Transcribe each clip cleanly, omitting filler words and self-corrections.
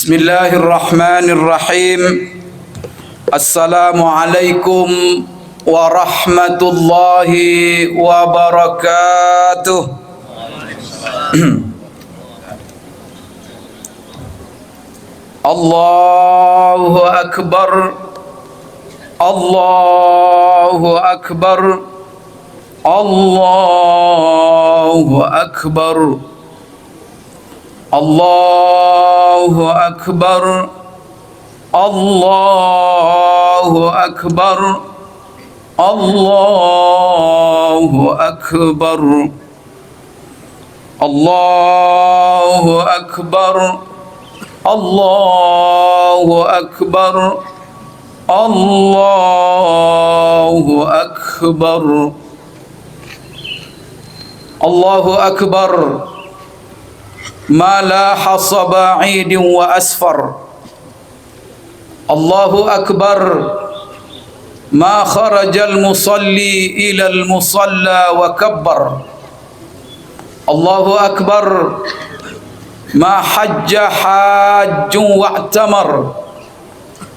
Bismillahirrahmanirrahim. Assalamualaikum warahmatullahi wabarakatuh. Allahu akbar. Allahu akbar. Allahu akbar. Allahu akbar. Allahu akbar. Allahu akbar. Allahu akbar. Allahu akbar. Allahu akbar. Allahu akbar. Ma laha saba'idin wa asfar. Allahu akbar. Ma kharajal musalli ilal musalla wa kabbar. Allahu akbar. Ma hajja hajjun wa'tamar.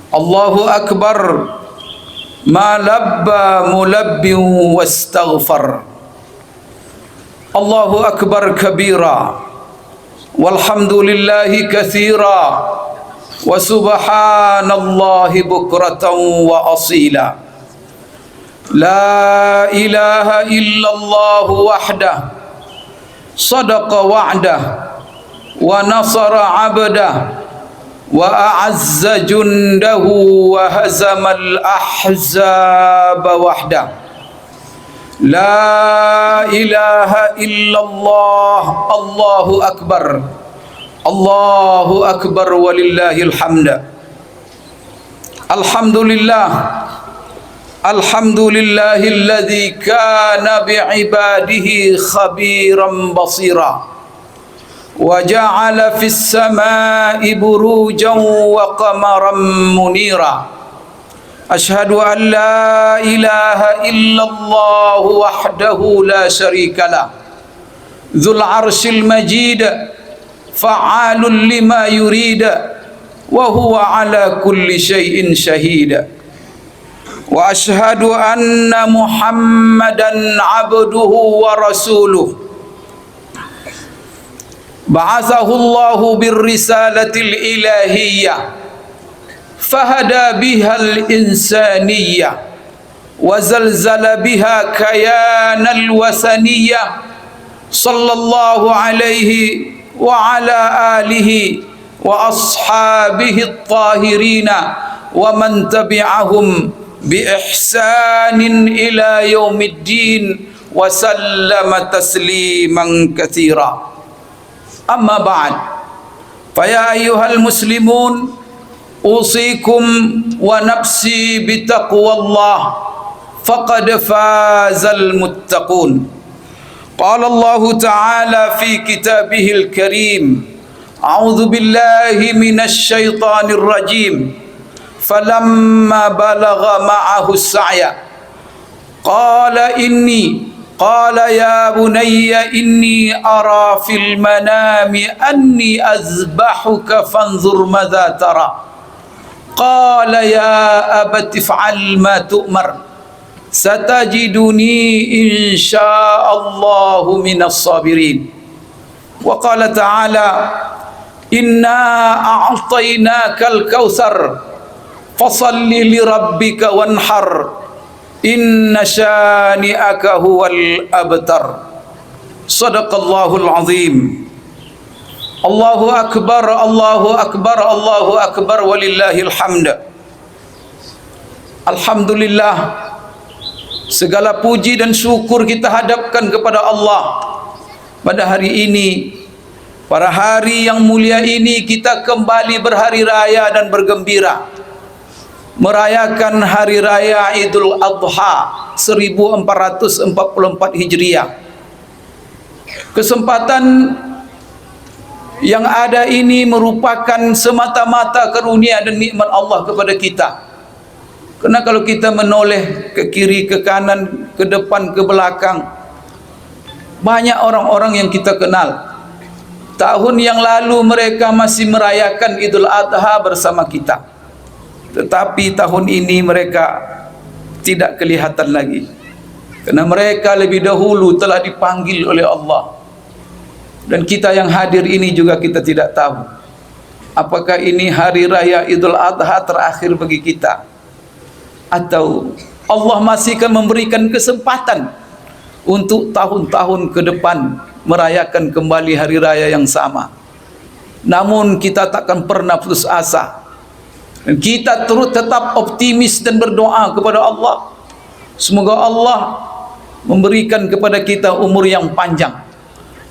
Allahu akbar. Ma labba mulabbin wastaghfar. Allahu akbar kabira. Walhamdulillahi katsira. Wa subhanallahi bukratan wa asila. La ilaha illallah wahdah. Sadaqa wa'dah. Wa nasara 'abdah. Wa a'azza jundahu wa hazamal ahzaba wahdah. La ilaha illallah. Allahu akbar. Allahu akbar walillahil hamd. Alhamdulillah. Alhamdulillahilladzi kana bi'ibadihi khabiran basira. Wa ja'ala fis samaa'i burujan wa qamaran munira. Ashhadu an la ilaha illallah wahdahu la syarika lah. Dzul arsyil majid. Fa'alun lima yurid. Wa huwa ala kulli syai'in syahid. Wa ashhadu anna Muhammadan abduhu wa rasuluh. Ba'athahu Allahu birrisalatil ilahiyyah. Fahada bihal insaniyah. Wa zalzala biha kayanal wasaniyah. Sallallahu alaihi wa ala alihi wa ashabihi at-tahirina wa man tabi'ahum bi ihsanin ila yaumiddin wa sallama tasliman katsira. Amma ba'd. Fa ya ayyuhal muslimun, usikum wa nafsi bitaqwallah, faqad fazal muttaqun. Qala Allah ta'ala fi kitabihil karim, a'udzu billahi minasy syaithanir rajim. Falamma balagha ma'ahu as-sa'ya qala ya bunayya inni ara fil manami anni azbahuka fanzur madza tara. Qala ya abati if'al ma tu'mar. Satajiduni insya'allahu minas sabirin. Wa qala ta'ala inna a'tainakal kautsar fasalli li rabbika wanhar. Inna syani'aka huwal abtar. Sadaqallahul azim. Allahu akbar. Allahu akbar. Allahu akbar walillahil hamd. Alhamdulillah, segala puji dan syukur kita hadapkan kepada Allah. Pada hari ini, pada hari yang mulia ini, kita kembali berhari raya dan bergembira merayakan hari raya Idul Adha 1444 Hijriah. Kesempatan yang ada ini merupakan semata-mata karunia dan nikmat Allah kepada kita. Karena kalau kita menoleh ke kiri, ke kanan, ke depan, ke belakang, banyak orang-orang yang kita kenal. Tahun yang lalu mereka masih merayakan Idul Adha bersama kita, tetapi tahun ini mereka tidak kelihatan lagi, karena mereka lebih dahulu telah dipanggil oleh Allah. Dan kita yang hadir ini juga kita tidak tahu apakah ini hari raya Idul Adha terakhir bagi kita, atau Allah masih akan memberikan kesempatan untuk tahun-tahun ke depan merayakan kembali hari raya yang sama. Namun kita takkan pernah putus asa, dan kita terus tetap optimis dan berdoa kepada Allah. Semoga Allah memberikan kepada kita umur yang panjang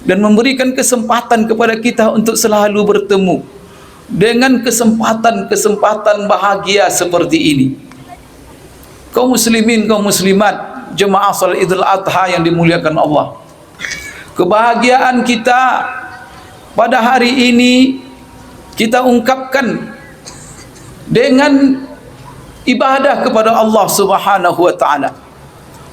dan memberikan kesempatan kepada kita untuk selalu bertemu dengan kesempatan-kesempatan bahagia seperti ini. Kaum muslimin, kaum muslimat, jemaah salat Idul Adha yang dimuliakan Allah, kebahagiaan kita pada hari ini kita ungkapkan dengan ibadah kepada Allah Subhanahu wa taala.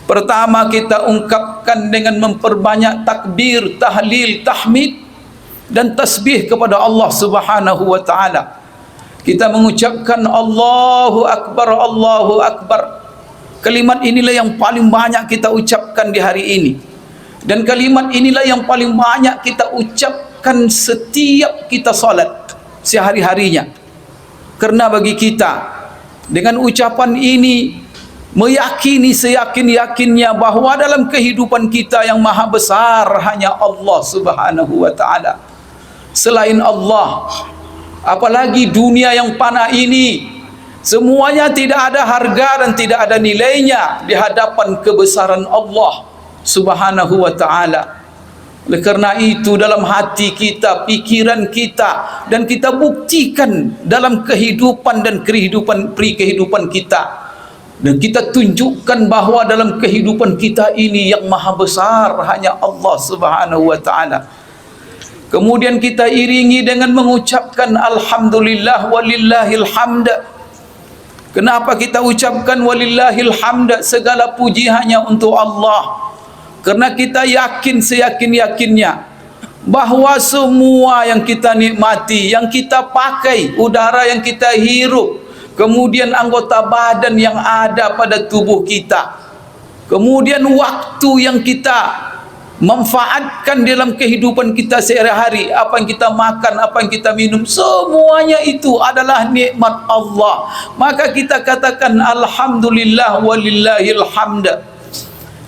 Pertama, kita ungkapkan dengan memperbanyak takbir, tahlil, tahmid dan tasbih kepada Allah Subhanahu wa taala. Kita mengucapkan Allahu Akbar, Allahu Akbar. Kalimat inilah yang paling banyak kita ucapkan di hari ini, dan kalimat inilah yang paling banyak kita ucapkan setiap kita salat sehari-harinya. Karena bagi kita, dengan ucapan ini meyakini seyakin-yakinnya bahwa dalam kehidupan kita yang maha besar hanya Allah Subhanahu wa taala. Selain Allah, apalagi dunia yang fana ini, semuanya tidak ada harga dan tidak ada nilainya di hadapan kebesaran Allah Subhanahu wa taala. Oleh karena itu, dalam hati kita, pikiran kita, dan kita buktikan dalam kehidupan dan kehidupan kita, dan kita tunjukkan bahwa dalam kehidupan kita ini yang maha besar hanya Allah Subhanahu wa taala. Kemudian kita iringi dengan mengucapkan alhamdulillah walillahil hamd. Kenapa kita ucapkan walillahil hamd, segala puji hanya untuk Allah? Karena kita yakin seyakin-yakinnya bahwa semua yang kita nikmati, yang kita pakai, udara yang kita hirup, kemudian anggota badan yang ada pada tubuh kita, kemudian waktu yang kita manfaatkan dalam kehidupan kita sehari-hari, apa yang kita makan, apa yang kita minum, semuanya itu adalah nikmat Allah. Maka kita katakan alhamdulillah walillahil hamd.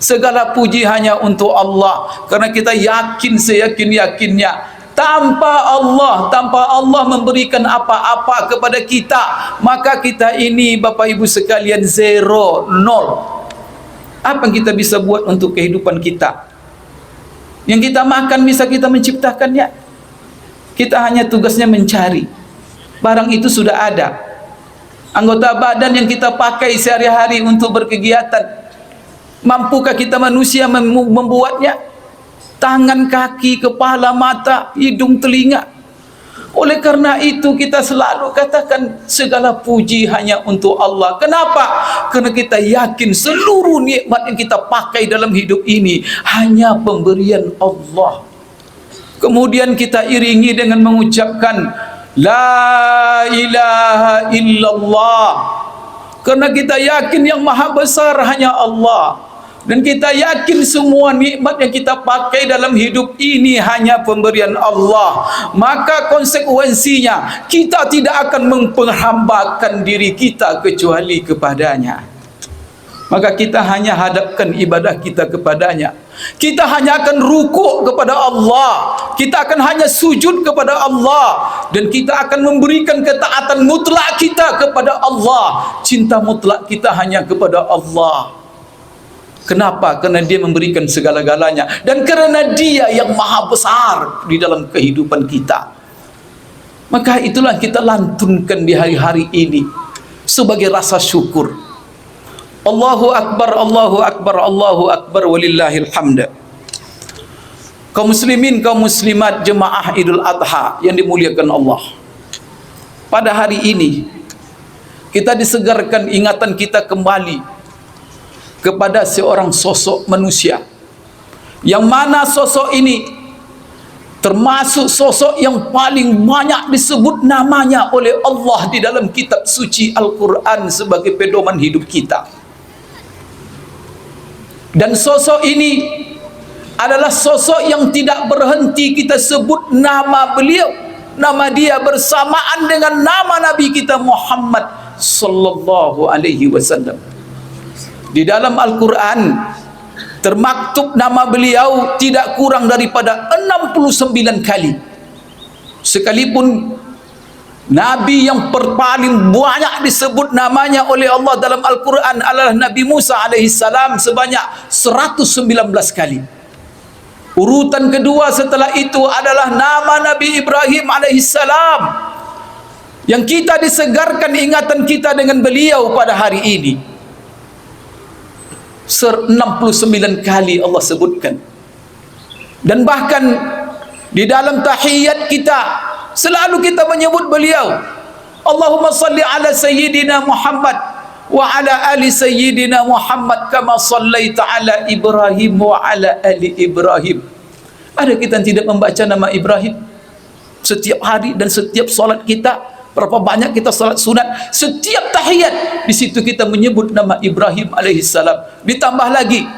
Segala puji hanya untuk Allah, karena kita yakin seyakin-yakinnya tanpa Allah memberikan apa-apa kepada kita, maka kita ini Bapak Ibu sekalian zero, nol. Apa yang kita bisa buat untuk kehidupan kita? Yang kita makan bisa kita menciptakannya. Kita hanya tugasnya mencari. Barang itu sudah ada. Anggota badan yang kita pakai sehari-hari untuk berkegiatan, mampukah kita manusia membuatnya? Tangan, kaki, kepala, mata, hidung, telinga. Oleh karena itu kita selalu katakan segala puji hanya untuk Allah. Kenapa? Karena kita yakin seluruh nikmat yang kita pakai dalam hidup ini hanya pemberian Allah. Kemudian kita iringi dengan mengucapkan la ilaha illallah, karena kita yakin yang maha besar hanya Allah, dan kita yakin semua nikmat yang kita pakai dalam hidup ini hanya pemberian Allah. Maka konsekuensinya kita tidak akan memperhambakan diri kita kecuali kepadanya. Maka kita hanya hadapkan ibadah kita kepadanya. Kita hanya akan rukuk kepada Allah, kita akan hanya sujud kepada Allah, dan kita akan memberikan ketaatan mutlak kita kepada Allah. Cinta mutlak kita hanya kepada Allah. Kenapa? Karena Dia memberikan segala-galanya, dan karena Dia yang maha besar di dalam kehidupan kita. Maka itulah kita lantunkan di hari-hari ini sebagai rasa syukur. Allahu Akbar, Allahu Akbar, Allahu Akbar, walillahil hamd. Kaum muslimin, kaum muslimat, jemaah Idul Adha yang dimuliakan Allah, pada hari ini kita disegarkan ingatan kita kembali kepada seorang sosok manusia, yang mana sosok ini termasuk sosok yang paling banyak disebut namanya oleh Allah di dalam kitab suci Al-Quran sebagai pedoman hidup kita. Dan sosok ini adalah sosok yang tidak berhenti kita sebut nama beliau, nama dia bersamaan dengan nama Nabi kita Muhammad sallallahu alaihi wasallam. Di dalam Al-Quran termaktub nama beliau tidak kurang daripada 69 kali. Sekalipun Nabi yang paling banyak disebut namanya oleh Allah dalam Al-Quran adalah Nabi Musa alaihissalam sebanyak 119 kali. Urutan kedua setelah itu adalah nama Nabi Ibrahim alaihissalam, yang kita disegarkan ingatan kita dengan beliau pada hari ini. 69 kali Allah sebutkan. Dan bahkan di dalam tahiyat kita selalu kita menyebut beliau, Allahumma salli ala sayyidina Muhammad wa ala ali sayyidina Muhammad kama sallaita ala Ibrahim wa ala ali Ibrahim. Ada kita yang tidak membaca nama Ibrahim setiap hari dan setiap solat kita? Berapa banyak kita salat sunat, setiap tahiyat di situ kita menyebut nama Ibrahim alaihissalam. Ditambah lagi,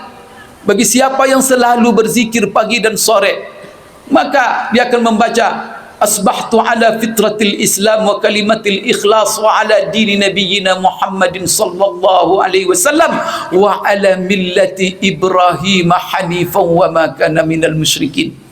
bagi siapa yang selalu berzikir pagi dan sore, maka dia akan membaca asbahtu ala fitratil Islam wa kalimatil ikhlas wa ala dini nabiyyina Muhammadin sallallahu alaihi wasallam wa ala millati Ibrahim hanifan wa ma kana minal musyrikin.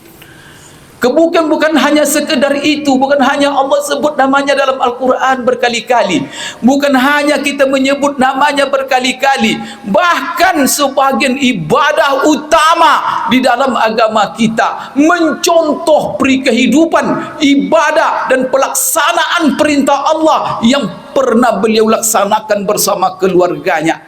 Bukan hanya sekedar itu, bukan hanya Allah sebut namanya dalam Al-Quran berkali-kali, bukan hanya kita menyebut namanya berkali-kali, bahkan sebahagian ibadah utama di dalam agama kita, mencontoh peri kehidupan, ibadah dan pelaksanaan perintah Allah yang pernah beliau laksanakan bersama keluarganya.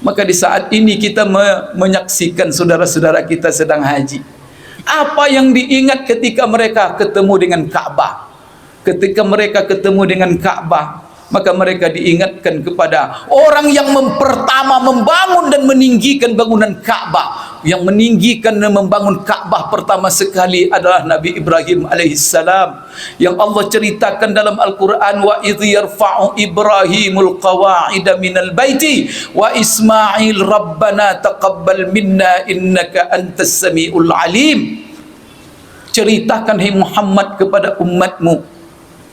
Maka di saat ini kita menyaksikan saudara-saudara kita sedang haji. Apa yang diingat ketika mereka ketemu dengan Ka'bah? Ketika mereka ketemu dengan Ka'bah, maka mereka diingatkan kepada orang yang pertama membangun dan meninggikan bangunan Ka'bah. Yang meninggikan dan membangun Ka'bah pertama sekali adalah Nabi Ibrahim alaihissalam, yang Allah ceritakan dalam Al-Quran, wa idh yarfa'u Ibrahimul qawa'ida minal baiti wa Ismail rabbana taqabbal minna innaka antas sami'ul alim. Ceritakan hai Muhammad kepada umatmu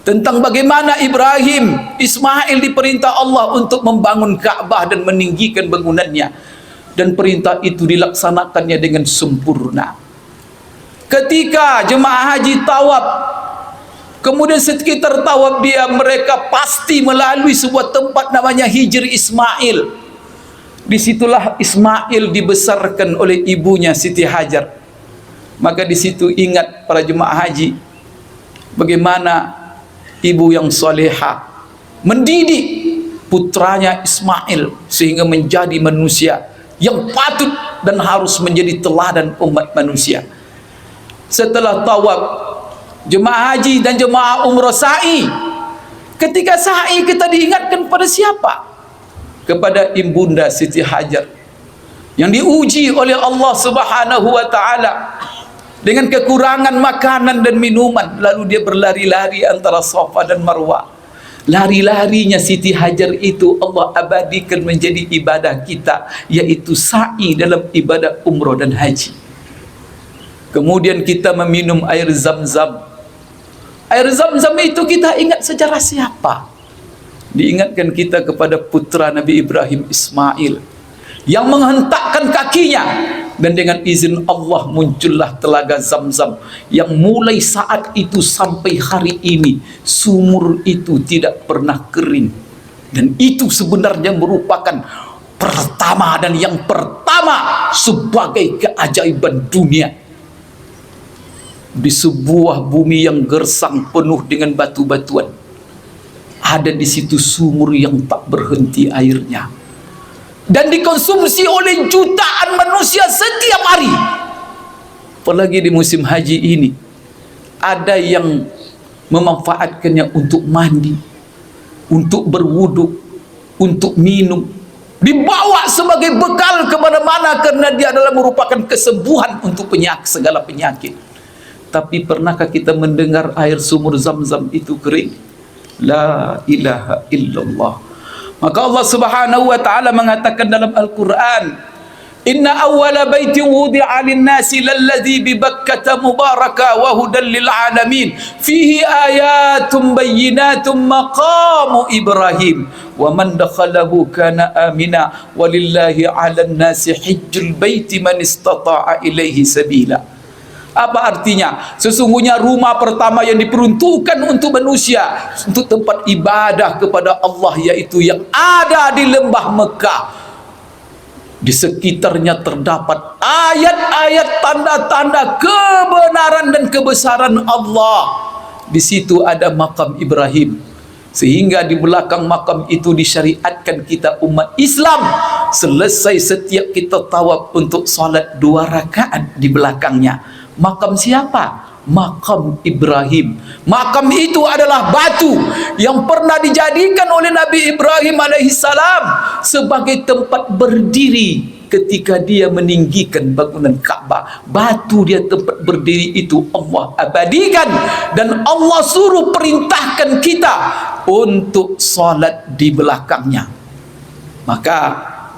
tentang bagaimana Ibrahim, Ismail diperintah Allah untuk membangun Ka'bah dan meninggikan bangunannya, dan perintah itu dilaksanakannya dengan sempurna. Ketika jemaah haji tawaf, kemudian sekitar tawaf dia, mereka pasti melalui sebuah tempat namanya Hijr Ismail. Disitulah Ismail dibesarkan oleh ibunya Siti Hajar. Maka di situ ingat para jemaah haji bagaimana ibu yang soleha mendidik putranya Ismail sehingga menjadi manusia yang patut dan harus menjadi teladan umat manusia. Setelah tawaf, jemaah haji dan jemaah umrah sa'i. Ketika sa'i kita diingatkan pada siapa? Kepada ibunda Siti Hajar yang diuji oleh Allah Subhanahu wa taala dengan kekurangan makanan dan minuman, lalu dia berlari-lari antara Safa dan Marwah. Lari-larinya Siti Hajar itu Allah abadikan menjadi ibadah kita, yaitu sa'i dalam ibadah umrah dan haji. Kemudian kita meminum air Zam-Zam. Air Zam-Zam itu kita ingat sejarah siapa? Diingatkan kita kepada putra Nabi Ibrahim Ismail yang menghentakkan kakinya, dan dengan izin Allah muncullah telaga Zam-Zam yang mulai saat itu sampai hari ini sumur itu tidak pernah kering. Dan itu sebenarnya merupakan pertama dan yang pertama sebagai keajaiban dunia. Di sebuah bumi yang gersang penuh dengan batu-batuan, ada di situ sumur yang tak berhenti airnya, dan dikonsumsi oleh jutaan manusia setiap hari. Apalagi di musim haji ini, ada yang memanfaatkannya untuk mandi, untuk berwudu, untuk minum, dibawa sebagai bekal kemana-mana karena dia adalah merupakan kesembuhan untuk segala penyakit. Tapi pernahkah kita mendengar air sumur Zam-Zam itu kering? La ilaha illallah. Maka Allah Subhanahu wa taala mengatakan dalam Al-Qur'an, "Inna awwala baitin wudi'a lin-nasi lalladzi bi Bakkah mubaraka wa hudan lil alamin fihi ayatun bayyinatun maqamu Ibrahim wa man dakhalahu kana amina walillahi 'alan nasi hajjul baiti man istata'a ilaihi sabila." Apa artinya? Sesungguhnya rumah pertama yang diperuntukkan untuk manusia, untuk tempat ibadah kepada Allah, yaitu yang ada di lembah Mekah. Di sekitarnya terdapat ayat-ayat tanda-tanda kebenaran dan kebesaran Allah. Di situ ada makam Ibrahim, sehingga di belakang makam itu disyariatkan kita umat Islam selesai setiap kita tawaf untuk salat 2 rakaat di belakangnya. Makam siapa? Makam Ibrahim. Makam itu adalah batu yang pernah dijadikan oleh Nabi Ibrahim alaihissalam sebagai tempat berdiri ketika dia meninggikan bangunan Ka'bah. Batu dia tempat berdiri itu Allah abadikan, dan Allah suruh perintahkan kita untuk salat di belakangnya. Maka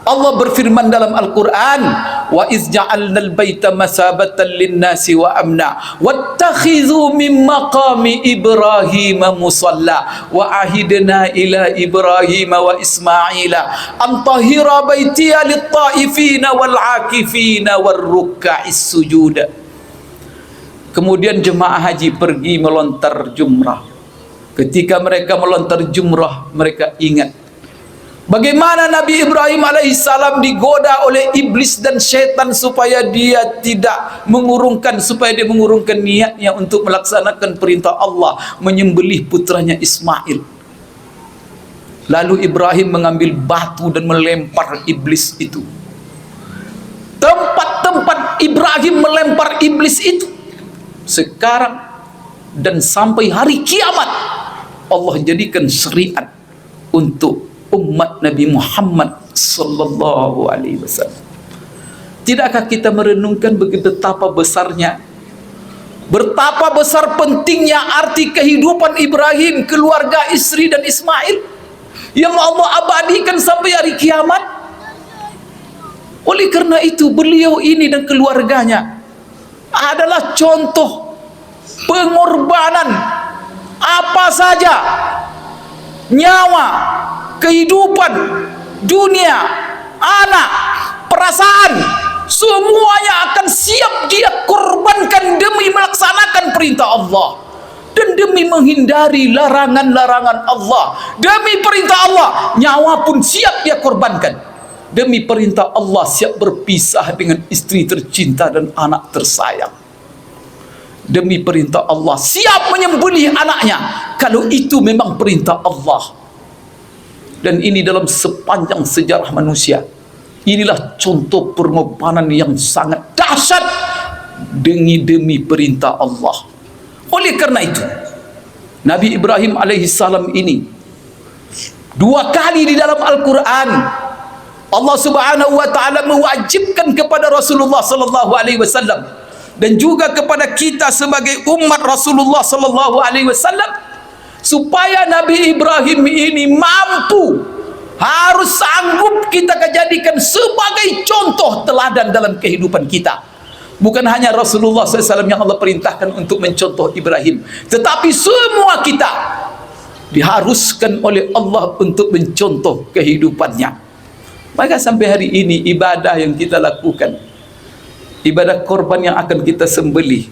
Allah berfirman dalam Al-Quran, "Wa iz ja'alnal baita masabatan lin-nasi wa amna wattakhidhu min maqami Ibrahim musalla wa ahidna ila Ibrahim wa Ismaila an tahira baitiya lit-ta'ifina wal-'akifina war-ruk'is sujud." Kemudian jemaah haji pergi melontar jumrah. Ketika mereka melontar jumrah, mereka ingat bagaimana Nabi Ibrahim alaihissalam digoda oleh iblis dan syaitan supaya dia mengurungkan niatnya untuk melaksanakan perintah Allah, menyembelih putranya Ismail. Lalu Ibrahim mengambil batu dan melempar iblis itu. Tempat-tempat Ibrahim melempar iblis itu sekarang dan sampai hari kiamat Allah jadikan syariat untuk umat Nabi Muhammad sallallahu alaihi wasallam. Tidakkah kita merenungkan betapa besarnya, betapa besar pentingnya arti kehidupan Ibrahim, keluarga, istri dan Ismail yang Allah abadikan sampai hari kiamat? Oleh karena itu beliau ini dan keluarganya adalah contoh pengorbanan apa saja, nyawa, kehidupan, dunia, anak, perasaan, semuanya akan siap dia korbankan demi melaksanakan perintah Allah dan demi menghindari larangan-larangan Allah. Demi perintah Allah, nyawa pun siap dia korbankan. Demi perintah Allah, siap berpisah dengan istri tercinta dan anak tersayang. Demi perintah Allah, siap menyembelih anaknya kalau itu memang perintah Allah. Dan ini dalam sepanjang sejarah manusia, inilah contoh pengorbanan yang sangat dahsyat demi perintah Allah. Oleh karena itu Nabi Ibrahim alaihissalam ini 2 kali di dalam Al-Quran Allah Subhanahu wa taala mewajibkan kepada Rasulullah sallallahu alaihi wasallam dan juga kepada kita sebagai umat Rasulullah sallallahu alaihi wasallam supaya Nabi Ibrahim ini mampu, harus sanggup kita jadikan sebagai contoh teladan dalam kehidupan kita. Bukan hanya Rasulullah SAW yang Allah perintahkan untuk mencontoh Ibrahim, tetapi semua kita diharuskan oleh Allah untuk mencontoh kehidupannya. Maka sampai hari ini ibadah yang kita lakukan, ibadah korban yang akan kita sembelih,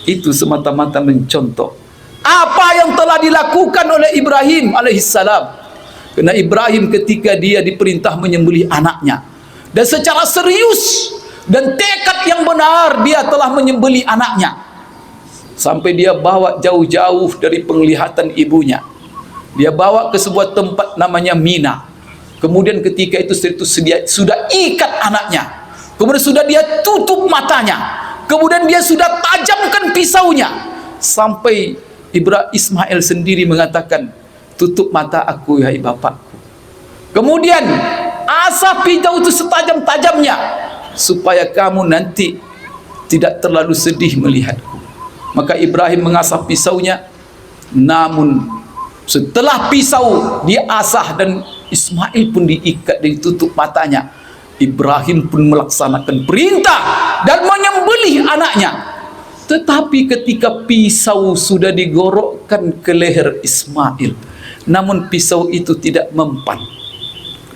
itu semata-mata mencontoh apa yang telah dilakukan oleh Ibrahim alaihissalam. Karena Ibrahim ketika dia diperintah menyembelih anaknya, dan secara serius dan tekad yang benar dia telah menyembelih anaknya, sampai dia bawa jauh-jauh dari penglihatan ibunya, dia bawa ke sebuah tempat namanya Mina. Kemudian ketika itu sudah ikat anaknya, kemudian sudah dia tutup matanya, kemudian dia sudah tajamkan pisaunya, sampai Ismail sendiri mengatakan, "Tutup mata aku, ya bapakku." Kemudian asap pisau itu setajam-tajamnya supaya kamu nanti tidak terlalu sedih melihatku. Maka Ibrahim mengasah pisaunya, namun setelah pisau diasah dan Ismail pun diikat dan ditutup matanya, Ibrahim pun melaksanakan perintah dan menyembelih anaknya. Tetapi ketika pisau sudah digorokkan ke leher Ismail, namun pisau itu tidak mempan.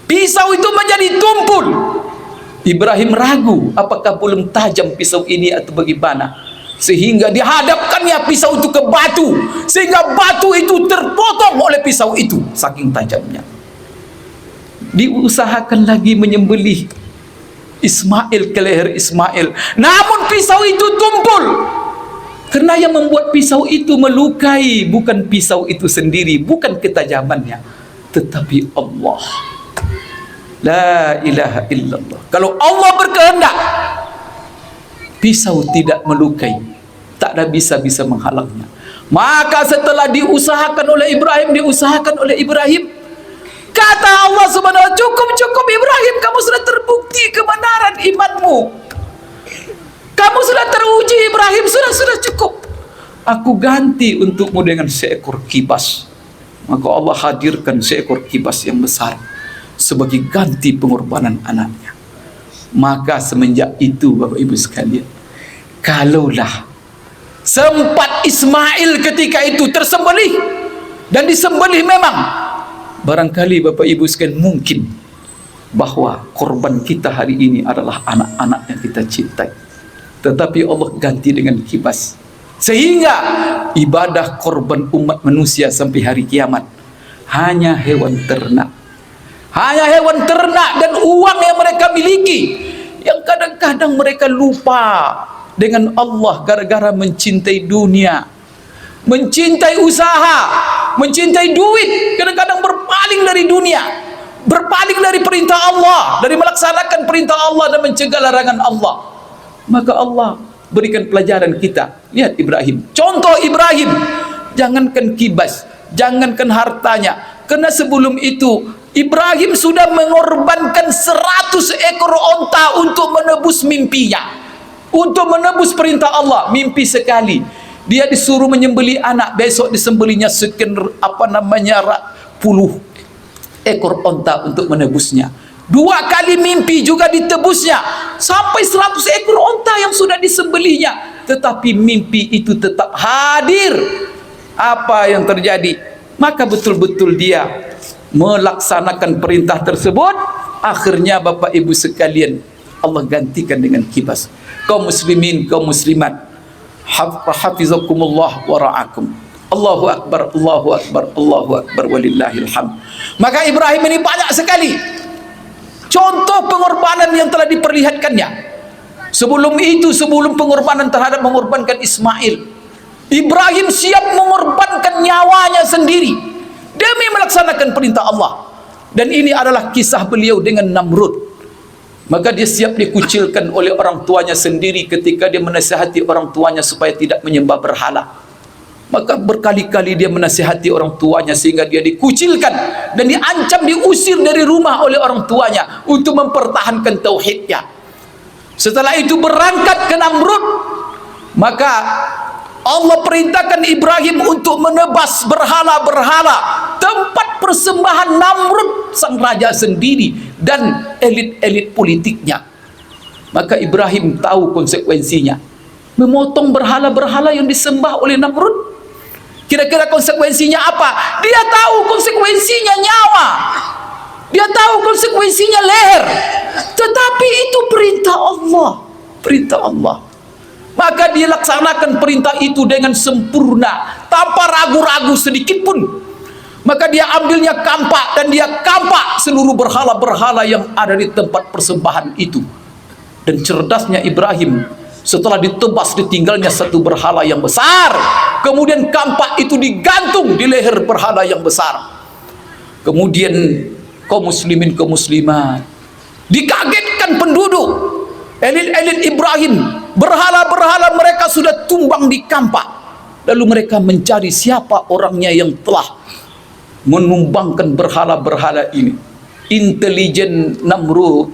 Pisau itu menjadi tumpul. Ibrahim ragu apakah belum tajam pisau ini atau bagaimana, sehingga dihadapkannya pisau itu ke batu, sehingga batu itu terpotong oleh pisau itu, saking tajamnya. Diusahakan lagi menyembelih Ismail ke leher Ismail, namun pisau itu tumpul. Karena yang membuat pisau itu melukai bukan pisau itu sendiri, bukan ketajamannya, tetapi Allah. La ilaha illallah. Kalau Allah berkehendak, pisau tidak melukai, tak ada bisa menghalangnya. Maka setelah diusahakan oleh Ibrahim, kata Allah Subhanahu wa ta'ala, cukup Ibrahim, kamu sudah terbukti kebenaran imanmu, kamu sudah teruji Ibrahim, sudah cukup. Aku ganti untukmu dengan seekor kibas. Maka Allah hadirkan seekor kibas yang besar sebagai ganti pengorbanan anaknya. Maka semenjak itu Bapak Ibu sekalian, kalaulah sempat Ismail ketika itu tersembelih, dan disembelih memang, barangkali Bapak Ibu sekalian mungkin bahwa korban kita hari ini adalah anak-anak yang kita cintai. Tetapi Allah ganti dengan kibas, sehingga ibadah korban umat manusia sampai hari kiamat hanya hewan ternak. Hanya hewan ternak dan uang yang mereka miliki, yang kadang-kadang mereka lupa dengan Allah gara-gara mencintai dunia, mencintai usaha, mencintai duit. Kadang-kadang berpaling dari dunia, berpaling dari perintah Allah, dari melaksanakan perintah Allah dan mencegah larangan Allah. Maka Allah berikan pelajaran kita. Lihat Ibrahim, contoh Ibrahim, jangankan kibas, jangankan hartanya, karena sebelum itu Ibrahim sudah mengorbankan 100 ekor onta untuk menebus mimpinya, untuk menebus perintah Allah. Mimpi sekali dia disuruh menyembelih anak, besok disembelihnya sekian puluh ekor onta untuk menebusnya. 2 kali mimpi juga ditebusnya, sampai 100 ekor onta yang sudah disembelihnya. Tetapi mimpi itu tetap hadir. Apa yang terjadi? Maka betul-betul dia melaksanakan perintah tersebut. Akhirnya Bapak Ibu sekalian, Allah gantikan dengan kibas. Kaum muslimin, kaum muslimat, hafizakumullah wa ra'akum. Allahu akbar, Allahu akbar, Allahu akbar, walillahil hamd. Maka Ibrahim ini banyak sekali contoh pengorbanan yang telah diperlihatkannya. Sebelum itu, sebelum pengorbanan terhadap mengorbankan Ismail, Ibrahim siap mengorbankan nyawanya sendiri demi melaksanakan perintah Allah. Dan ini adalah kisah beliau dengan Namrud. Maka dia siap dikucilkan oleh orang tuanya sendiri ketika dia menasihati orang tuanya supaya tidak menyembah berhala. Maka berkali-kali dia menasihati orang tuanya sehingga dia dikucilkan dan diancam diusir dari rumah oleh orang tuanya untuk mempertahankan tauhidnya. Setelah itu berangkat ke Namrud, maka Allah perintahkan Ibrahim untuk menebas berhala-berhala, tempat persembahan Namrud sang raja sendiri dan elit-elit politiknya. Maka Ibrahim tahu konsekuensinya, memotong berhala-berhala yang disembah oleh Namrud. Kira-kira konsekuensinya apa? Dia tahu konsekuensinya nyawa, dia tahu konsekuensinya leher, tetapi itu perintah Allah, perintah Allah. Maka dia laksanakan perintah itu dengan sempurna, tanpa ragu-ragu sedikit pun. Maka dia ambilnya kampak dan dia kampak seluruh berhala-berhala yang ada di tempat persembahan itu. Dan cerdasnya Ibrahim, setelah ditebas ditinggalnya satu berhala yang besar, kemudian kampak itu digantung di leher berhala yang besar. Kemudian kaum muslimin, kaum muslimat, dikagetkan penduduk, elit-elit Ibrahim, berhala-berhala mereka sudah tumbang di kampak. Lalu mereka mencari siapa orangnya yang telah menumbangkan berhala-berhala ini. Intelijen Namrud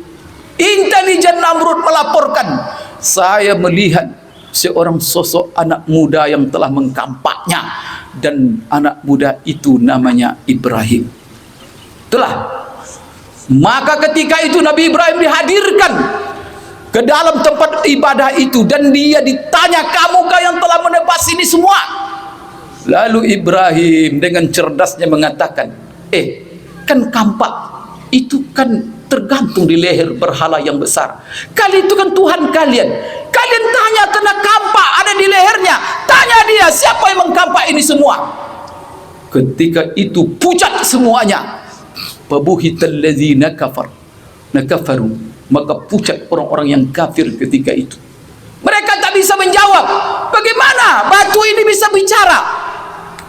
melaporkan, saya melihat seorang sosok anak muda yang telah mengkampaknya, dan anak muda itu namanya Ibrahim. Itulah. Maka ketika itu Nabi Ibrahim dihadirkan ke dalam tempat ibadah itu, dan dia ditanya, kamukah yang telah menebas ini semua? Lalu Ibrahim dengan cerdasnya mengatakan, kan kampak itu kan tergantung di leher berhala yang besar. Kali itu kan Tuhan kalian. Kalian tanya tentang kampak ada di lehernya. Tanya dia, siapa yang mengkampak ini semua? Ketika itu pucat semuanya. Fabuhital ladzina kafaru. Maka pucat orang-orang yang kafir ketika itu. Mereka tak bisa menjawab. Bagaimana batu ini bisa bicara?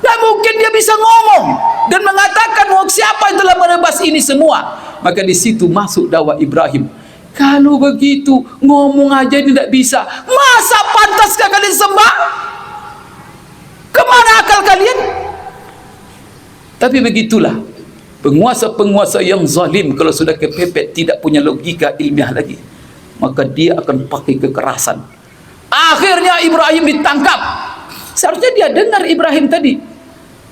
Dan mungkin dia bisa ngomong dan mengatakan, siapa yang telah menebas ini semua? Maka di situ masuk dakwah Ibrahim. Kalau begitu ngomong aja tidak bisa, masa pantaskah kalian sembah? Kemana akal kalian? Tapi begitulah penguasa-penguasa yang zalim, kalau sudah kepepet tidak punya logika ilmiah lagi, maka dia akan pakai kekerasan. Akhirnya Ibrahim ditangkap. Seharusnya dia dengar Ibrahim tadi.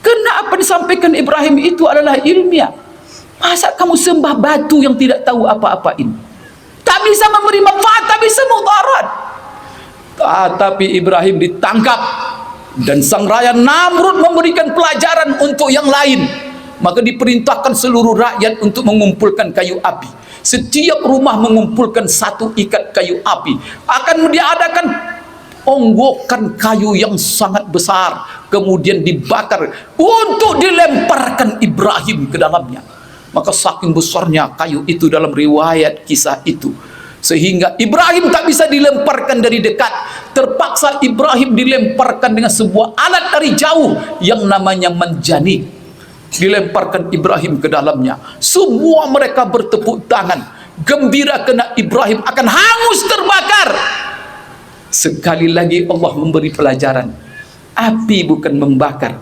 Karena apa disampaikan Ibrahim itu adalah ilmiah. Masa kamu sembah batu yang tidak tahu apa-apa ini? Tak bisa memberi manfaat, tak bisa mudarat. Tapi Ibrahim ditangkap, dan sang raja Namrud memberikan pelajaran untuk yang lain. Maka diperintahkan seluruh rakyat untuk mengumpulkan kayu api. Setiap rumah mengumpulkan satu ikat kayu api. Akan diadakan onggokan kayu yang sangat besar, kemudian dibakar untuk dilemparkan Ibrahim ke dalamnya. Maka saking besarnya kayu itu dalam riwayat kisah itu, sehingga Ibrahim tak bisa dilemparkan dari dekat. Terpaksa Ibrahim dilemparkan dengan sebuah alat dari jauh yang namanya manjanik. Dilemparkan Ibrahim ke dalamnya. Semua mereka bertepuk tangan, gembira kena Ibrahim akan hangus terbakar. Sekali lagi Allah memberi pelajaran. Api bukan membakar.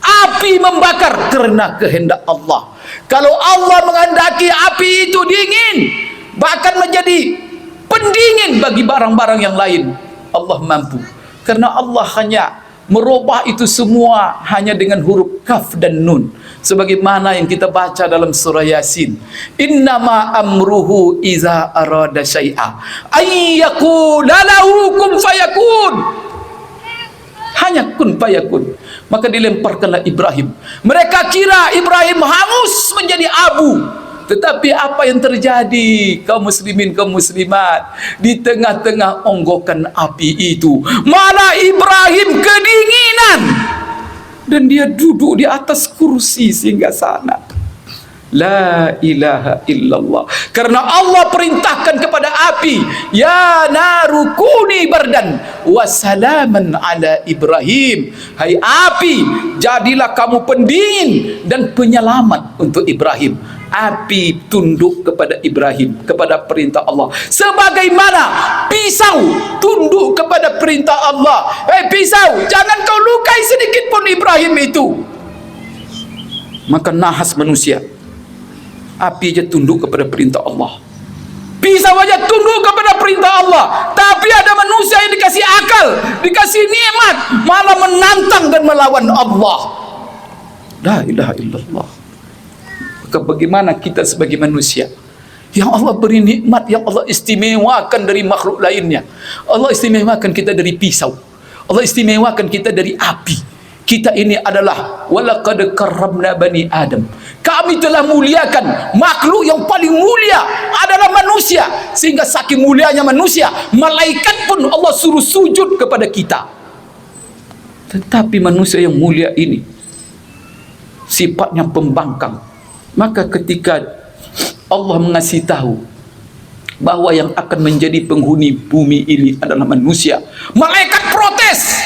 Api membakar karena kehendak Allah. Kalau Allah menghendaki api itu dingin, bahkan menjadi pendingin bagi barang-barang yang lain, Allah mampu. Karena Allah hanya merubah itu semua hanya dengan huruf kaf dan nun. Sebagaimana yang kita baca dalam surah Yasin, innama amruhu iza arada syai'a ayyakula lahu kun fayakun. Hanya kun fayakun. Maka dilemparkanlah Ibrahim. Mereka kira Ibrahim hangus menjadi abu. Tetapi apa yang terjadi, kaum muslimin, kaum muslimat? Di tengah-tengah onggokan api itu, malah Ibrahim kedinginan. Dan dia duduk di atas kursi singgah sana. La ilaha illallah. Karena Allah perintahkan kepada api, ya naru kuni bardan wa salaman ala Ibrahim. Hai api, jadilah kamu pendingin dan penyelamat untuk Ibrahim. Api tunduk kepada Ibrahim, kepada perintah Allah. Sebagaimana pisau tunduk kepada perintah Allah. Pisau, jangan kau lukai sedikit pun Ibrahim itu. Maka nahas manusia. Api aja tunduk kepada perintah Allah. Pisau aja tunduk kepada perintah Allah. Tapi ada manusia yang dikasih akal, dikasih nikmat, malah menantang dan melawan Allah. La ilaha illallah. Maka bagaimana kita sebagai manusia yang Allah beri nikmat, yang Allah istimewakan dari makhluk lainnya? Allah istimewakan kita dari pisau, Allah istimewakan kita dari api. Kita ini adalah walaqad karramna bani Adam. Kami telah muliakan makhluk yang paling mulia adalah manusia. Sehingga saking mulianya manusia, malaikat pun Allah suruh sujud kepada kita. Tetapi manusia yang mulia ini sifatnya pembangkang. Maka ketika Allah mengasih tahu bahwa yang akan menjadi penghuni bumi ini adalah manusia, malaikat protes.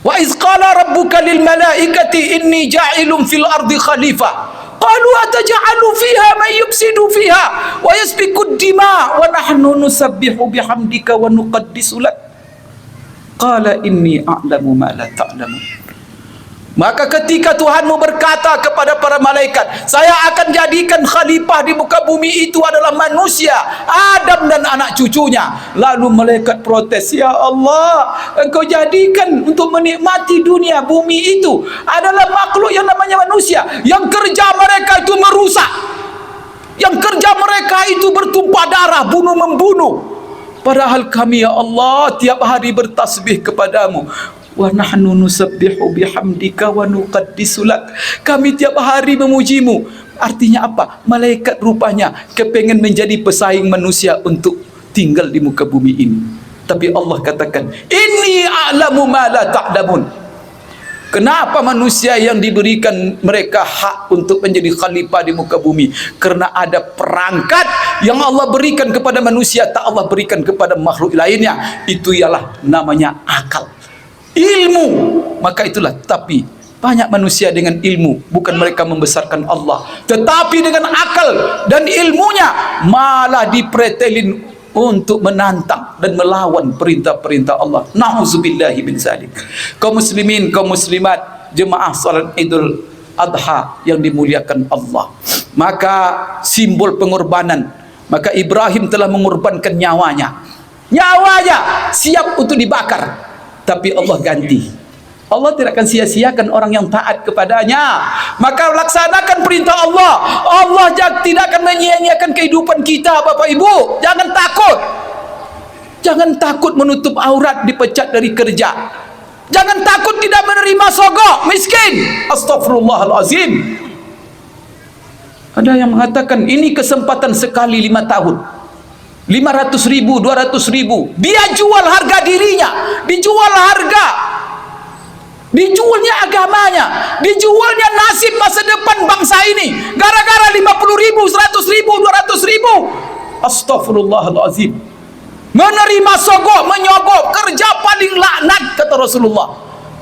Wa iz qala rabbuka lil malaikati inni ja'ilun fil ardi khalifah qalu ataj'alu fiha man yufsidu fiha wa yasfiku ad-dima wa nahnu nusabbihu bihamdika wa nuqaddisu lak qala inni a'lamu ma la ta'lamun. Maka ketika Tuhanmu berkata kepada para malaikat, saya akan jadikan khalifah di muka bumi itu adalah manusia, Adam dan anak cucunya. Lalu malaikat protes, ya Allah, engkau jadikan untuk menikmati dunia bumi itu adalah makhluk yang namanya manusia, yang kerja mereka itu merusak, yang kerja mereka itu bertumpah darah, bunuh-membunuh. Padahal kami ya Allah tiap hari bertasbih kepadamu. Wa nahnu nusabbihu bihamdika wa nuqaddisu lak. Kami tiap hari memujimu. Artinya apa? Malaikat rupanya kepengen menjadi pesaing manusia untuk tinggal di muka bumi ini. Tapi Allah katakan, inni a'lamu ma la ta'lamun. Kenapa manusia yang diberikan mereka hak untuk menjadi khalifah di muka bumi? Karena ada perangkat yang Allah berikan kepada manusia, tak Allah berikan kepada makhluk lainnya. Itu ialah namanya akal, ilmu. Maka itulah, tapi banyak manusia dengan ilmu, bukan mereka membesarkan Allah, tetapi dengan akal dan ilmunya malah dipretelin untuk menantang dan melawan perintah-perintah Allah. Na'udzubillahi min zalik. Kaum muslimin, kaum muslimat, jemaah salat Idul Adha yang dimuliakan Allah, maka simbol pengorbanan, maka Ibrahim telah mengorbankan nyawanya siap untuk dibakar, tapi Allah ganti. Allah tidak akan sia-siakan orang yang taat kepadanya. Maka laksanakan perintah Allah. Allah tidak akan menyia-nyiakan kehidupan kita, Bapak Ibu. Jangan takut. Jangan takut menutup aurat dipecat dari kerja. Jangan takut tidak menerima sogok, miskin. Astaghfirullahalazim. Ada yang mengatakan ini kesempatan sekali 5 tahun. 500.000, 200.000. Dia jual harga dirinya, dijual harga, dijualnya agamanya, dijualnya nasib masa depan bangsa ini, gara-gara 50.000, 100.000, 200.000. Astaghfirullahalazim. Menerima sogok, menyogok, kerja paling laknat, kata Rasulullah.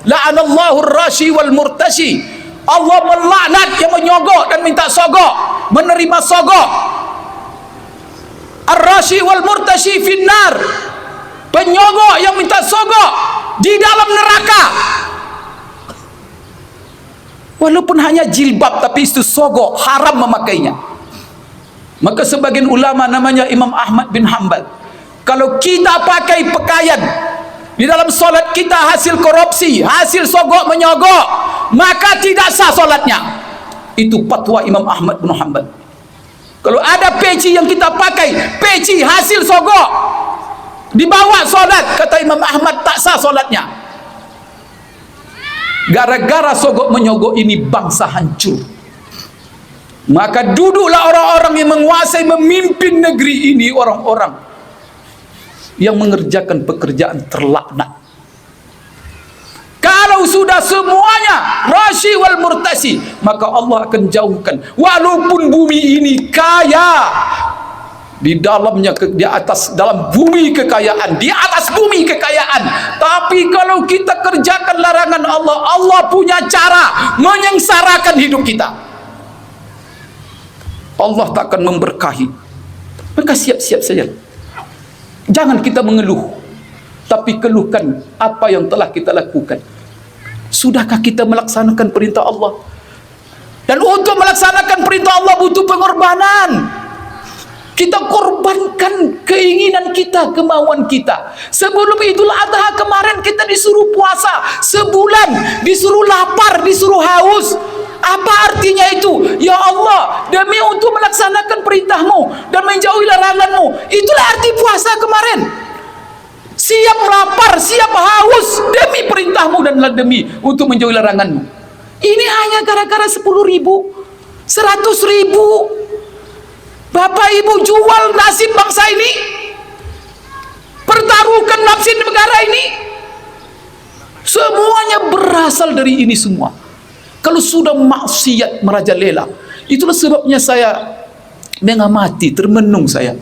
La'anallahu ar-rashi wal murtashi. Allah melaknat yang menyogok dan minta sogok, menerima sogok. Ar-rashi wal murtashi finnar. Penyogok yang minta sogok di dalam neraka. Walaupun hanya jilbab, tapi itu sogok, haram memakainya. Maka sebagian ulama namanya Imam Ahmad bin Hanbal, kalau kita pakai pakaian di dalam solat kita hasil korupsi, hasil sogok menyogok, maka tidak sah solatnya. Itu fatwa Imam Ahmad bin Hanbal. Kalau ada peci yang kita pakai, peci hasil sogok, dibawa solat, kata Imam Ahmad tak sah solatnya. Gara-gara sogok menyogok ini bangsa hancur. Maka duduklah orang-orang yang menguasai, memimpin negeri ini, orang-orang yang mengerjakan pekerjaan terlaknat. Kalau sudah semuanya rashi wal murtasi, maka Allah akan jauhkan. Walaupun bumi ini kaya, di dalamnya, di atas, dalam bumi kekayaan, di atas bumi kekayaan, tapi kalau kita kerjakan larangan Allah, Allah punya cara menyengsarakan hidup kita. Allah tak akan memberkahi. Maka siap-siap saja. Jangan kita mengeluh, tapi keluhkan apa yang telah kita lakukan. Sudahkah kita melaksanakan perintah Allah? Dan untuk melaksanakan perintah Allah butuh pengorbanan. Kita korbankan keinginan kita, kemauan kita. Sebelum Idul Adha kemarin kita disuruh puasa sebulan, disuruh lapar, disuruh haus. Apa artinya itu? Ya Allah, demi untuk melaksanakan perintah-Mu dan menjauhi larangan-Mu. Itulah arti puasa kemarin. Siap lapar, siap haus demi perintah-Mu dan demi untuk menjauhi larangan-Mu. Ini hanya gara-gara 10.000, 100.000. Bapak Ibu jual nasib bangsa ini, pertaruhkan nasib negara ini. Semuanya berasal dari ini semua. Kalau sudah maksiat merajalela, itulah sebabnya saya mengamati, termenung saya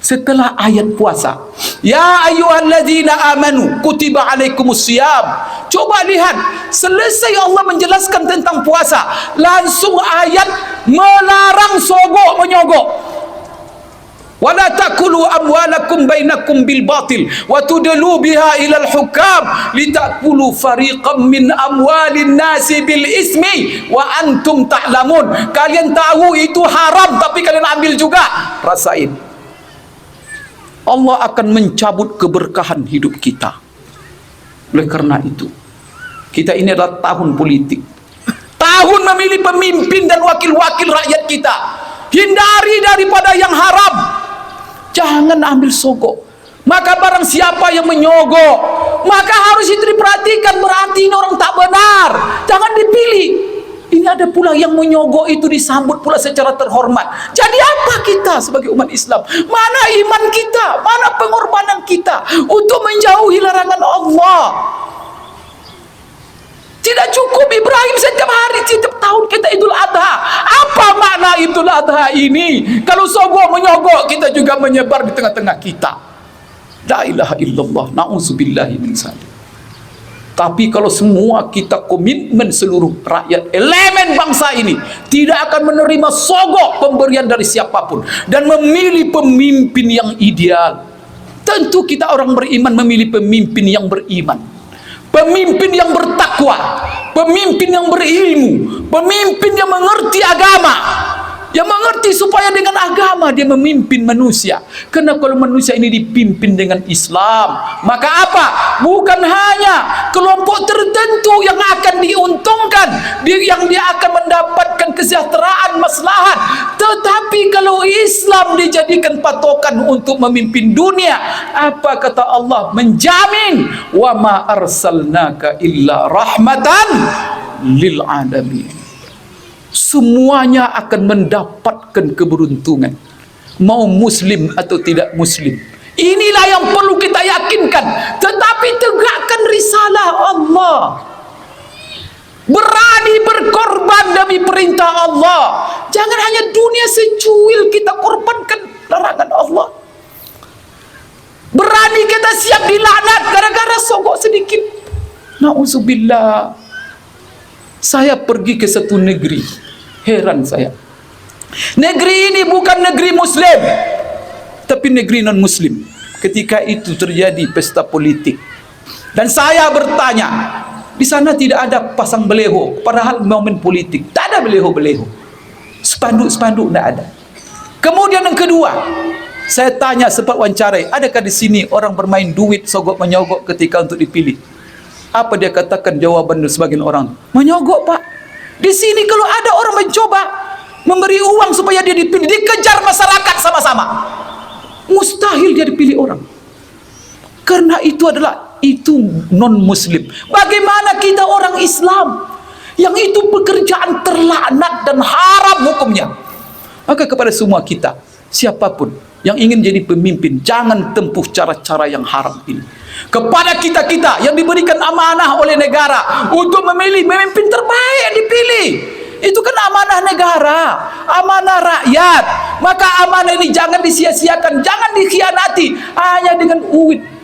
setelah ayat puasa. Ya ayyuhalladzina amanu kutiba alaikumusiyam. Coba lihat, selesai Allah menjelaskan tentang puasa, langsung ayat melarang sogok menyogok. wala takulu amwalakum bainakum bil batil wa tudlu biha ila al hukam litakulu fariqam min amwalin nasi bil ismi wa antum ta'lamun. Kalian tahu itu haram tapi kalian ambil juga. Rasain, Allah akan mencabut keberkahan hidup kita. Oleh karena itu, kita ini adalah tahun politik, tahun memilih pemimpin dan wakil-wakil rakyat kita. Hindari daripada yang haram, jangan ambil sogok. Maka barang siapa yang menyogok, maka harus itu diperhatikan, berarti ini orang tak benar, jangan dipilih. Ini ada pula yang menyogok itu disambut pula secara terhormat. Jadi apa kita sebagai umat Islam? Mana iman kita? Mana pengorbanan kita untuk menjauhi larangan Allah? Tidak cukup Ibrahim setiap hari, setiap tahun kita Idul Adha. Apa makna Idul Adha ini? Kalau sogok menyogok, kita juga menyebar di tengah-tengah kita. La ilaha illallah, na'udzubillahi min dzalik. Tapi kalau semua kita komitmen seluruh rakyat elemen bangsa ini tidak akan menerima sogok pemberian dari siapapun dan memilih pemimpin yang ideal. Tentu kita orang beriman memilih pemimpin yang beriman, pemimpin yang bertakwa, pemimpin yang berilmu, pemimpin yang mengerti agama, yang mengerti supaya dengan agama dia memimpin manusia. Karena kalau manusia ini dipimpin dengan Islam, maka apa? Bukan hanya kelompok tertentu yang akan diuntungkan, yang dia akan mendapatkan kesejahteraan, maslahat, tetapi kalau Islam dijadikan patokan untuk memimpin dunia, apa kata Allah? Menjamin, wa ma arsalnaka illa rahmatan lil alamin. Semuanya akan mendapatkan keberuntungan, mau muslim atau tidak muslim. Inilah yang perlu kita yakinkan. Tetapi tegakkan risalah Allah, berani berkorban demi perintah Allah. Jangan hanya dunia secuil kita korbankan larangan Allah. Berani kita siap dilaknat gara-gara sogok sedikit. Na'udzubillah. Saya pergi ke satu negeri, heran saya. Negeri ini bukan negeri Muslim, tapi negeri non-Muslim. Ketika itu terjadi pesta politik, dan saya bertanya, di sana tidak ada pasang beleho, padahal momen politik, tak ada beleho-beleho, spanduk-spanduk tidak ada. Kemudian yang kedua, saya tanya sempat wawancarai, adakah di sini orang bermain duit, sogok menyogok ketika untuk dipilih? Apa dia katakan jawaban sebagian orang? Menyogok, Pak. Di sini kalau ada orang mencoba memberi uang supaya dia dipilih, dikejar masyarakat sama-sama. Mustahil dia dipilih orang. Karena itu non-Muslim. Bagaimana kita orang Islam yang itu pekerjaan terlaknat dan haram hukumnya? Maka kepada semua kita, siapapun yang ingin jadi pemimpin, jangan tempuh cara-cara yang haram ini. Kepada kita-kita yang diberikan amanah oleh negara untuk memilih pemimpin terbaik yang dipilih, itu kan amanah negara, amanah rakyat. Maka amanah ini jangan disia-siakan, jangan dikhianati hanya dengan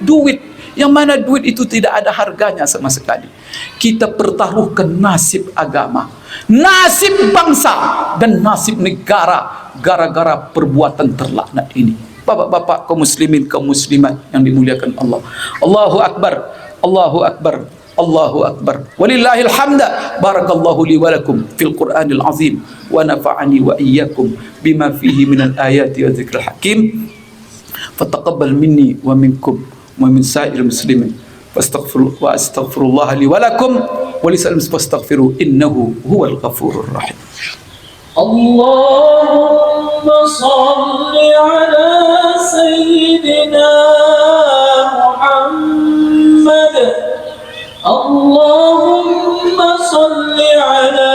duit, yang mana duit itu tidak ada harganya sama sekali. Kita pertaruhkan nasib agama, nasib bangsa, dan nasib negara gara-gara perbuatan terlaknat ini. Bapak-bapak, kaum muslimin, kaum muslimat yang dimuliakan Allah. Allahu Akbar, Allahu Akbar, Allahu Akbar. Walillahil hamda. Barakallahu li wa lakum fil Qur'anil azim wa nafa'ani wa iyyakum bima fihi minal ayati wa dzikril hakim. Fataqabbal minni wa minkum wa min sa'iril muslimin. Astaghfirullah li wa lakum wa lisa'il fastaghfiru innahu huwal ghafurur rahim. Allahumma salli ala sayyidina Muhammad. Allahumma salli ala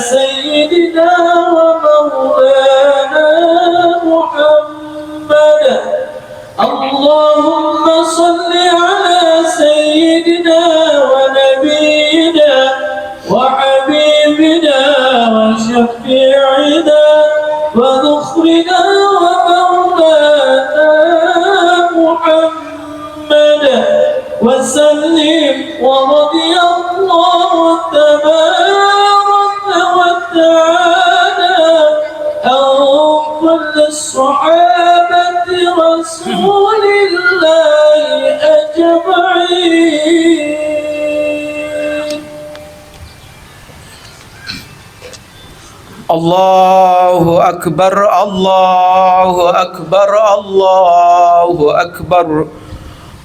sayyidina wa maulana Muhammad. Allahumma salli ala sayyidina wa nabiyyina wa habibina wa syafi'ina wa dhukhrina wa maulana Muhammad wa sallim wa radiyallahu tabaraka wa ta'ala an kulli الصحابة رسول الله أجمعين. الله أكبر الله أكبر الله أكبر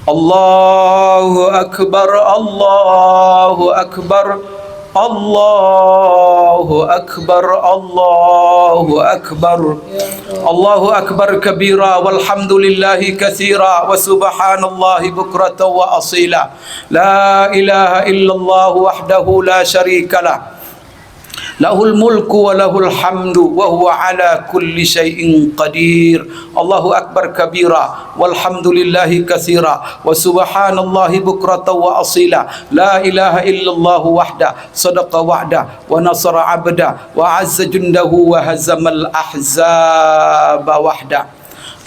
الله أكبر الله أكبر الله أكبر الله أكبر الله أكبر كبيرا والحمد لله كثيرا وسبحان الله بكرة وأصيلا لا إله إلا الله وحده لا شريك له له الملك وله الحمد وهو على كل شيء قدير الله أكبر كبيرا والحمد لله كثيرا وسبحان الله بكرة وأصيلا لا إله إلا الله وحده صدق وعده ونصر عبده وعز جنده وهزم الأحزاب وحده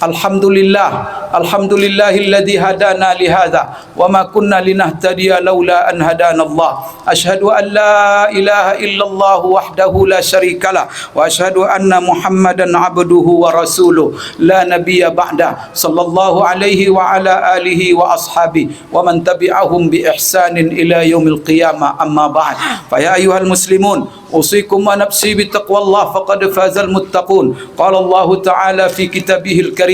الحمد لله الحمد لله الذي هدانا لهذا وما كنا لنهتدي لولا أن هدانا الله أشهد أن لا إله إلا الله وحده لا شريك له وأشهد أن محمدا عبده ورسوله لا نبي بعده صلى الله عليه وعلى آله وأصحابه ومن تبعهم بإحسان إلى يوم القيامة أما بعد فيا أيها المسلمون أوصيكم ونفسي بتقوى الله فقد فاز المتقون قال الله تعالى في كتابه الكريم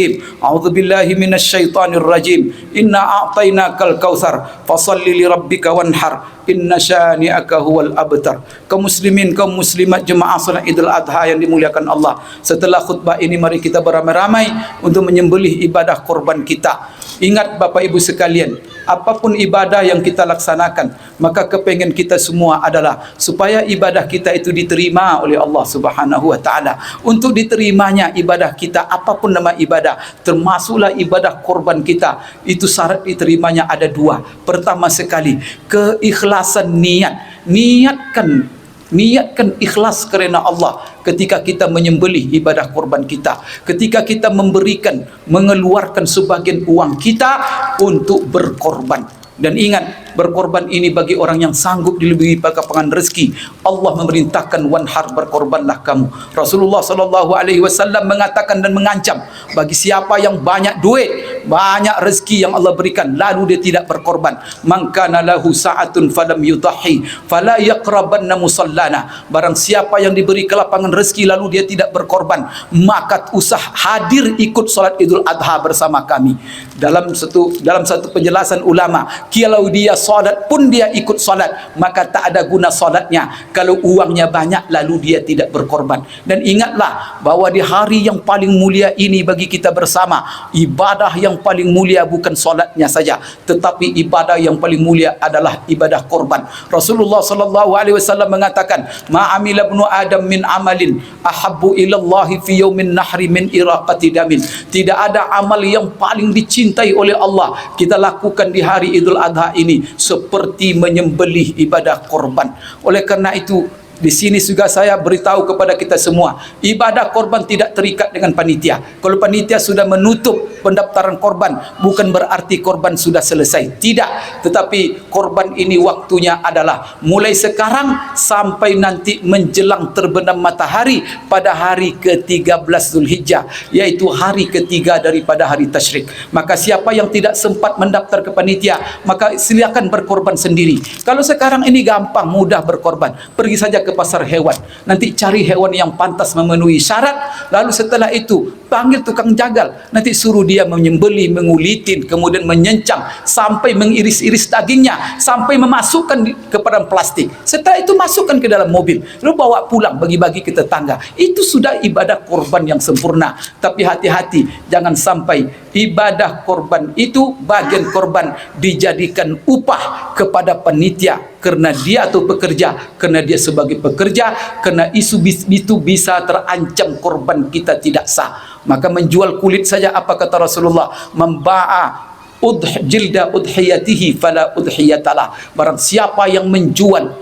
أعوذ بالله من الشيطان الرجيم إنا أعطيناك الكوثر فصل لربك وانحر إن شانئك هو الأبتر. Kaum muslimin, kaum muslimat jemaah salat Idul Adha yang dimuliakan Allah, setelah khutbah ini mari kita beramai-ramai untuk menyembelih ibadah korban kita. Ingat Bapak Ibu sekalian, apapun ibadah yang kita laksanakan, maka kepengen kita semua adalah supaya ibadah kita itu diterima oleh Allah Subhanahu wa taala. Untuk diterimanya ibadah kita, apapun nama ibadah, termasuklah ibadah korban kita, itu syarat diterimanya ada dua. Pertama sekali, keikhlasan niat. Niatkan ikhlas kerana Allah ketika kita menyembelih ibadah korban kita, ketika kita mengeluarkan sebagian uang kita untuk berkorban. Dan ingat, berkorban ini bagi orang yang sanggup dilebihi pakapangan rezeki. Allah memerintahkan wanhar, berkorbanlah kamu. Rasulullah SAW mengatakan dan mengancam, bagi siapa yang banyak duit, banyak rezeki yang Allah berikan, lalu dia tidak berkorban, man kana lahu sa'atun falam yudahhi fala yaqrabanna musallana. Barang siapa yang diberi kelapangan rezeki lalu dia tidak berkorban, maka usah hadir ikut solat Idul Adha bersama kami. Dalam satu penjelasan ulama, kalau dia solat pun dia ikut solat, maka tak ada guna solatnya kalau uangnya banyak lalu dia tidak berkorban. Dan ingatlah bahawa di hari yang paling mulia ini bagi kita bersama, ibadah yang paling mulia bukan solatnya saja, tetapi ibadah yang paling mulia adalah ibadah korban. Rasulullah SAW mengatakan, ma'amila ibnu Adam min amalin ahabbu ilallahi fi yaumin nahri min iraqati damin. Tidak ada amal yang paling dicintai oleh Allah kita lakukan di hari Idul Adha ini seperti menyembelih ibadah korban. Oleh kerana itu, di sini juga saya beritahu kepada kita semua, ibadah korban tidak terikat dengan panitia. Kalau panitia sudah menutup pendaftaran korban, bukan berarti korban sudah selesai. Tidak, tetapi korban ini waktunya adalah mulai sekarang sampai nanti menjelang terbenam matahari pada hari ke-13 Zulhijjah, yaitu hari ketiga daripada hari tasyrik. Maka siapa yang tidak sempat mendaftar ke panitia, maka silakan berkorban sendiri. Kalau sekarang ini gampang, mudah berkorban, pergi saja ke pasar hewan, nanti cari hewan yang pantas memenuhi syarat, lalu setelah itu panggil tukang jagal, nanti suruh dia menyembelih, mengulitin, kemudian menyencang sampai mengiris-iris dagingnya, sampai memasukkan ke dalam plastik. Setelah itu masukkan ke dalam mobil, lalu bawa pulang bagi-bagi ke tetangga. Itu sudah ibadah korban yang sempurna. Tapi hati-hati, jangan sampai ibadah korban itu, bagian korban dijadikan upah kepada panitia, kerana dia atau pekerja, kerana dia sebagai pekerja, kerana isu itu bisa terancam korban kita tidak sah. Maka menjual kulit saja, apa kata Rasulullah, memba'a jilda udhiyatihi fala udhiyatalah. Barang siapa yang menjual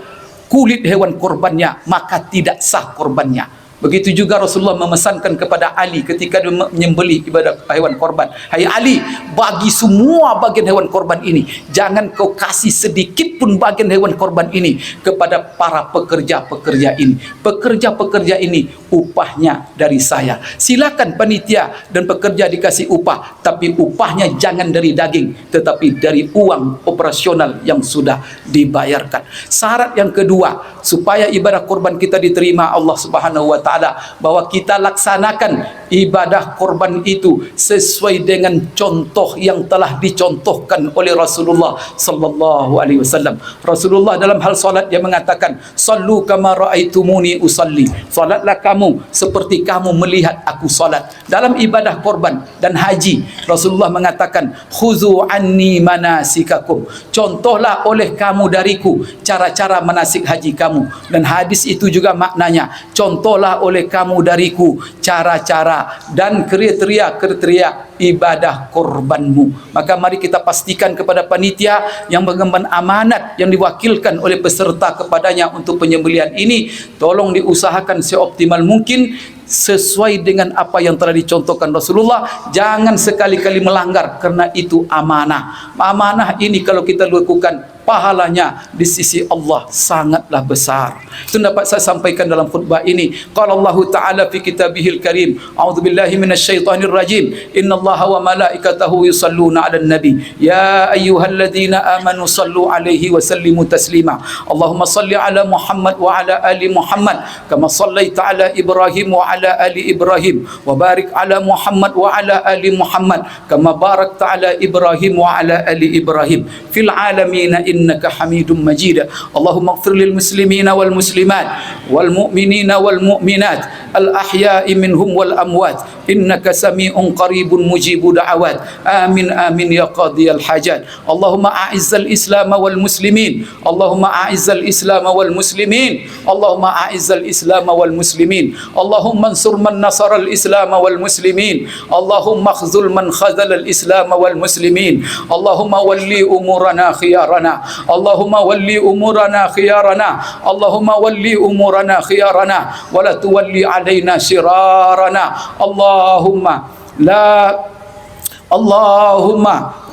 kulit hewan korbannya, maka tidak sah korbannya. Begitu juga Rasulullah memesankan kepada Ali ketika dia menyembelih ibadah haiwan korban, hai Ali, bagi semua bagian hewan korban ini, jangan kau kasih sedikit pun bagian hewan korban ini kepada para pekerja-pekerja ini. Pekerja-pekerja ini upahnya dari saya. Silakan panitia dan pekerja dikasih upah, tapi upahnya jangan dari daging, tetapi dari uang operasional yang sudah dibayarkan. Syarat yang kedua supaya ibadah korban kita diterima Allah Subhanahu wa taala, bahwa kita laksanakan ibadah korban itu sesuai dengan contoh yang telah dicontohkan oleh Rasulullah sallallahu alaihi wasallam. Rasulullah dalam hal salat dia mengatakan, "Sallu kama raaitumuni usalli." Salatlah kamu seperti kamu melihat aku salat. Dalam ibadah korban dan haji, Rasulullah mengatakan, "Khuzu anni manasikakum." Contohlah oleh kamu dariku cara-cara manasik haji kamu. Dan hadis itu juga maknanya, contohlah oleh kamu dariku cara-cara dan kriteria-kriteria ibadah korbanmu. Maka mari kita pastikan kepada panitia yang mengemban amanat yang diwakilkan oleh peserta kepadanya untuk penyembelihan ini, tolong diusahakan seoptimal mungkin sesuai dengan apa yang telah dicontohkan Rasulullah. Jangan sekali-kali melanggar, karena itu amanah. Amanah ini kalau kita lakukan, pahalanya di sisi Allah sangatlah besar. Itu dapat saya sampaikan dalam khutbah ini. Qala Allah Ta'ala fi kitabihil karim, a'udzubillahi minasyaitonir rajim, innallaha wa malaikatahu yusalluna 'alan nabi ya ayyuhalladzina amanu sallu 'alaihi wa sallimu taslima. Allahumma salli 'ala Muhammad wa 'ala ali Muhammad kama sallaita 'ala Ibrahim wa 'ala ali Ibrahim wa barik 'ala Muhammad wa 'ala ali Muhammad kama barakta 'ala Ibrahim wa 'ala ali Ibrahim fil 'alamin innaka Hamidum Majid. Allahumma ighfir lil muslimina wal muslimat wal mu'minina wal mu'minat al ahya'i minhum wal amwat innaka sami'un qaribun mujibud da'awat. Amin amin ya qadiyal hajat. Allahumma a'izzal islam wal muslimin. Allahumma a'izzal islam wal muslimin. Allahumma a'izzal islam wal muslimin. Allahumma ansur man nasara al islam wal muslimin. Allahumma khzul man khazala al islam wal muslimin. Allahumma walli umurana khiyarana. Allahumma walli umurana khiyarana. Allahumma walli umurana khiyarana wa la tuwalli alaina shirarana. Allahumma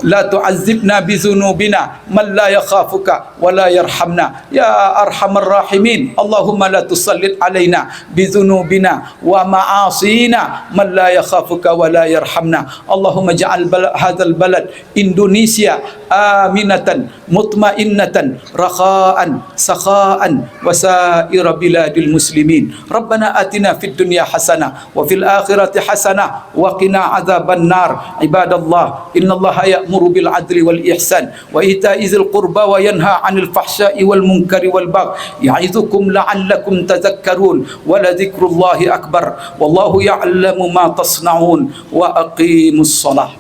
la tu'azzibna bi dhunubina man la yakhafuka wa la yarhamna ya arhamar rahimin. Allahumma la tusallit alaina bi dhunubina wa ma'asina man la yakhafuka wa la yarhamna. Allahumma ja'al hadzal balad Indonesia aminatan mutmainnatan rakha'an sakha'an wa sa'ira biladil muslimin. Rabbana atina fid dunya hasanah wa fil akhirati hasanah wa qina adzaban nar. Ibadallah, innallaha ya'muru bil adli wal ihsan wa ita'i dzil qurba wa yanha 'anil fahsya'i wal munkari wal baghi ya'izukum la'allakum tadhakkarun wa la dzikrullahi akbar wallahu ya'lamu ma tasna'un wa aqimus shalah.